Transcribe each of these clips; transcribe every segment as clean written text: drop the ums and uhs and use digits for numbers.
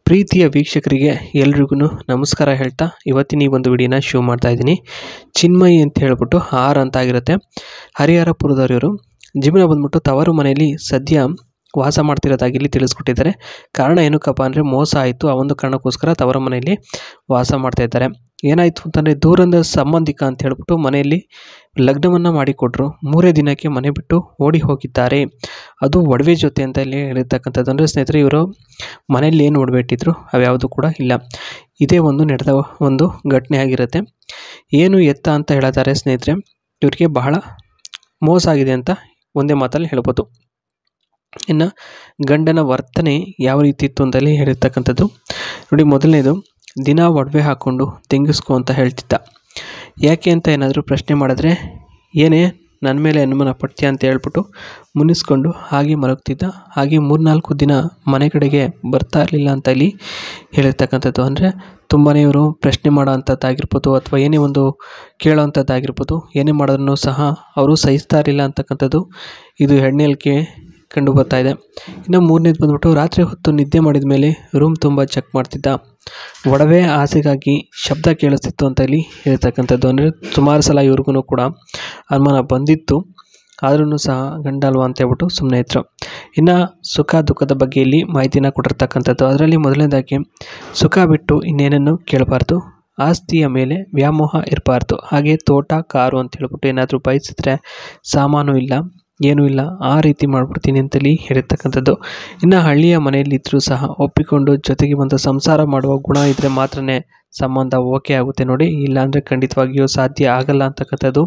ಪ್ರೀತಿಯ ವೀಕ್ಷಕರಿಗೆ ಎಲ್ರಿಗೂ ನಮಸ್ಕಾರ ಹೇಳ್ತಾ ಇವತ್ತಿನ ಈ ಒಂದು ವಿಡಿಯೋನ ಶೋ ಮಾಡ್ತಾ ಇದ್ದೀನಿ. ಚಿನ್ಮಯಿ ಅಂತ ಹೇಳ್ಬಿಟ್ಟು ಆರ್ ಅಂತ ಆಗಿರುತ್ತೆ. ಹರಿಹರಪುರದವರು ಜೀವನ ಬಂದ್ಬಿಟ್ಟು ತವರು ಮನೆಯಲ್ಲಿ ಸದ್ಯ ವಾಸ ಮಾಡ್ತಿರೋದಾಗಿ ಇಲ್ಲಿ ತಿಳಿಸ್ಕೊಟ್ಟಿದ್ದಾರೆ. ಕಾರಣ ಏನಕ್ಕಪ್ಪ ಅಂದರೆ ಮೋಸ ಆಯಿತು. ಆ ಒಂದು ಕಾರಣಕ್ಕೋಸ್ಕರ ತವರ ಮನೆಯಲ್ಲಿ ವಾಸ ಮಾಡ್ತಾ ಇದ್ದಾರೆ. ಏನಾಯಿತು ಅಂತಂದರೆ ದೂರದ ಸಂಬಂಧಿಕ ಅಂತ ಹೇಳ್ಬಿಟ್ಟು ಮನೆಯಲ್ಲಿ ಲಗ್ನವನ್ನು ಮಾಡಿಕೊಟ್ರು. 3 ದಿನಕ್ಕೆ ಮನೆ ಬಿಟ್ಟು ಓಡಿ ಹೋಗಿದ್ದಾರೆ. ಅದು ಒಡವೆ ಜೊತೆ ಅಂತ ಇಲ್ಲಿ ಹೇಳಿರ್ತಕ್ಕಂಥದ್ದು. ಅಂದರೆ ಸ್ನೇಹಿತರೆ, ಇವರು ಮನೆಯಲ್ಲಿ ಏನು ಒಡವೆ ಇಟ್ಟಿದ್ರು ಅವ್ಯಾವುದು ಕೂಡ ಇಲ್ಲ. ಇದೇ ಒಂದು ನಡೆದ ಒಂದು ಘಟನೆ ಆಗಿರುತ್ತೆ. ಏನು ಎತ್ತ ಅಂತ ಹೇಳಿದ್ದಾರೆ ಸ್ನೇಹಿತರೆ, ಇವರಿಗೆ ಬಹಳ ಮೋಸ ಆಗಿದೆ ಅಂತ ಒಂದೇ ಮಾತಲ್ಲಿ ಹೇಳ್ಬೋದು. ಇನ್ನು ಗಂಡನ ವರ್ತನೆ ಯಾವ ರೀತಿ ಇತ್ತು ಅಂತಲ್ಲಿ ಹೇಳಿರ್ತಕ್ಕಂಥದ್ದು ನೋಡಿ. ಮೊದಲನೇದು, ದಿನ ಒಡವೆ ಹಾಕ್ಕೊಂಡು ತೆಂಗಿಸ್ಕೊ ಅಂತ ಹೇಳ್ತಿದ್ದ. ಯಾಕೆ ಅಂತ ಏನಾದರೂ ಪ್ರಶ್ನೆ ಮಾಡಿದ್ರೆ, ಏನೇ ನನ್ನ ಮೇಲೆ ಅನುಮಾನ ಪಡ್ತೀಯ ಅಂತ ಹೇಳ್ಬಿಟ್ಟು ಮುನಿಸ್ಕೊಂಡು ಹಾಗೆ ಮಲಗ್ತಿದ್ದ. ಹಾಗೆ 3-4 ದಿನ ಮನೆ ಕಡೆಗೆ ಬರ್ತಾ ಇರಲಿಲ್ಲ ಅಂತ ಇಲ್ಲಿ ಹೇಳಿರ್ತಕ್ಕಂಥದ್ದು. ಅಂದರೆ ತುಂಬಾ ಇವರು ಪ್ರಶ್ನೆ ಮಾಡೋ ಅಂಥದ್ದಾಗಿರ್ಬೋದು ಅಥವಾ ಏನೇ ಒಂದು ಕೇಳೋ ಅಂಥದ್ದಾಗಿರ್ಬೋದು, ಏನೇ ಮಾಡಿದ್ರೂ ಸಹ ಅವರು ಸಹಿಸ್ತಾ ಇರಲಿಲ್ಲ ಅಂತಕ್ಕಂಥದ್ದು ಇದು ಹೆಣ್ಣೆಲ್ಕೆ ಕಂಡು ಬರ್ತಾ ಇದೆ. ಇನ್ನು 3ನೇದು ಬಂದ್ಬಿಟ್ಟು, ರಾತ್ರಿ ಹೊತ್ತು ನಿದ್ದೆ ಮಾಡಿದ ಮೇಲೆ ರೂಮ್ ತುಂಬ ಚೆಕ್ ಮಾಡ್ತಿದ್ದ. ಒಡವೆ ಆಸೆಗಾಗಿ ಶಬ್ದ ಕೇಳಿಸ್ತಿತ್ತು ಅಂತ ಇಲ್ಲಿ ಹೇಳ್ತಕ್ಕಂಥದ್ದು. ಅಂದರೆ ಸುಮಾರು ಸಲ ಇವ್ರಿಗೂ ಕೂಡ ಅನುಮಾನ ಬಂದಿತ್ತು, ಆದ್ರೂ ಸಹ ಗಂಡ ಅಲ್ವಾ ಅಂತ ಹೇಳ್ಬಿಟ್ಟು ಸುಮ್ಮನೆ ಇದ್ರು. ಇನ್ನು ಸುಖ ದುಃಖದ ಬಗ್ಗೆ ಇಲ್ಲಿ ಮಾಹಿತಿನ ಕೊಟ್ಟಿರ್ತಕ್ಕಂಥದ್ದು. ಅದರಲ್ಲಿ ಮೊದಲನೇದಾಗಿ, ಸುಖ ಬಿಟ್ಟು ಇನ್ನೇನನ್ನು ಕೇಳಬಾರ್ದು, ಆಸ್ತಿಯ ಮೇಲೆ ವ್ಯಾಮೋಹ ಇರಬಾರ್ದು, ಹಾಗೆ ತೋಟ ಕಾರು ಅಂತ ಹೇಳ್ಬಿಟ್ಟು ಏನಾದರೂ ಬಯಸಿದ್ರೆ ಸಾಮಾನು ಇಲ್ಲ ಏನೂ ಇಲ್ಲ ಆ ರೀತಿ ಮಾಡಿಬಿಡ್ತೀನಿ ಅಂತೇಳಿ ಹೇಳಿರ್ತಕ್ಕಂಥದ್ದು. ಇನ್ನು ಹಳ್ಳಿಯ ಮನೆಯಲ್ಲಿದ್ದರೂ ಸಹ ಒಪ್ಪಿಕೊಂಡು ಜೊತೆಗೆ ಒಂದು ಸಂಸಾರ ಮಾಡುವ ಗುಣ ಇದ್ದರೆ ಮಾತ್ರನೇ ಸಂಬಂಧ ಓಕೆ ಆಗುತ್ತೆ ನೋಡಿ, ಇಲ್ಲಾಂದರೆ ಖಂಡಿತವಾಗಿಯೂ ಸಾಧ್ಯ ಆಗಲ್ಲ ಅಂತಕ್ಕಂಥದ್ದು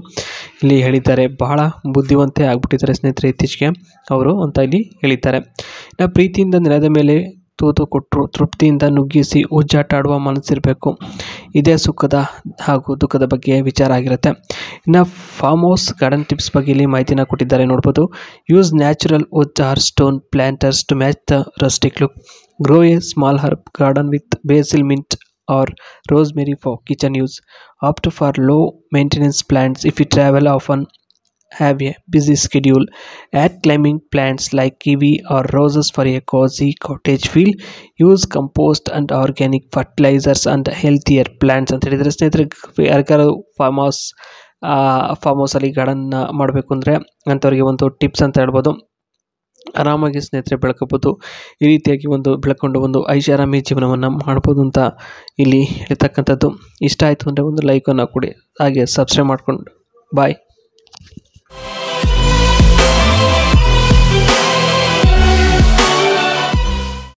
ಇಲ್ಲಿ ಹೇಳಿದ್ದಾರೆ. ಬಹಳ ಬುದ್ಧಿವಂತೆ ಆಗ್ಬಿಟ್ಟಿದ್ದಾರೆ ಸ್ನೇಹಿತರೆ ಇತ್ತೀಚೆಗೆ ಅವರು ಅಂತ ಇಲ್ಲಿ ಹೇಳಿದ್ದಾರೆ. ಇನ್ನು ಪ್ರೀತಿಯಿಂದ ನೆಲದ ಮೇಲೆ ತೂತು ಕೊಟ್ಟರು ತೃಪ್ತಿಯಿಂದ ನುಗ್ಗಿಸಿ ಉಜ್ಜಾಟ ಆಡುವ ಮನಸ್ಸಿರಬೇಕು. ಇದೇ ಸುಖದ ಹಾಗೂ ದುಃಖದ ಬಗ್ಗೆ ವಿಚಾರ ಆಗಿರುತ್ತೆ. ಇನ್ನು ಫಾರ್ಮ್ ಹೌಸ್ ಗಾರ್ಡನ್ ಟಿಪ್ಸ್ ಬಗ್ಗೆ ಇಲ್ಲಿ ಮಾಹಿತಿನ ಕೊಟ್ಟಿದ್ದಾರೆ ನೋಡ್ಬೋದು. Use natural wood or stone planters to match the rustic look. Grow a small herb garden with basil, mint or rosemary for kitchen use. Opt for low maintenance plants if you travel often, have a busy schedule. Add climbing plants like kiwi or roses for a cozy cottage feel. Use compost and organic fertilizers and healthier plants ಅಂತ ಹೇಳಿದರೆ ಸ್ನೇಹಿತರೆ, ಯಾರಿಗಾರು form ಹೌಸಲ್ಲಿ garden ಮಾಡಬೇಕು ಅಂದರೆ ಅಂಥವ್ರಿಗೆ ಒಂದು tips ಅಂತ ಹೇಳ್ಬೋದು. ಆರಾಮಾಗಿ ಸ್ನೇಹಿತರೆ ಬೆಳ್ಕೋಬೋದು. ಈ ರೀತಿಯಾಗಿ ಒಂದು ಬೆಳ್ಕೊಂಡು ಒಂದು ಐಷಾರಾಮಿ ಜೀವನವನ್ನು ಮಾಡ್ಬೋದು ಅಂತ ಇಲ್ಲಿ ಹೇಳ್ತಕ್ಕಂಥದ್ದು. ಇಷ್ಟ ಆಯಿತು ಅಂದರೆ ಒಂದು ಲೈಕನ್ನು ಕೊಡಿ, ಹಾಗೆ ಸಬ್ಸ್ಕ್ರೈಬ್ ಮಾಡ್ಕೊಂಡು ಬಾಯ್.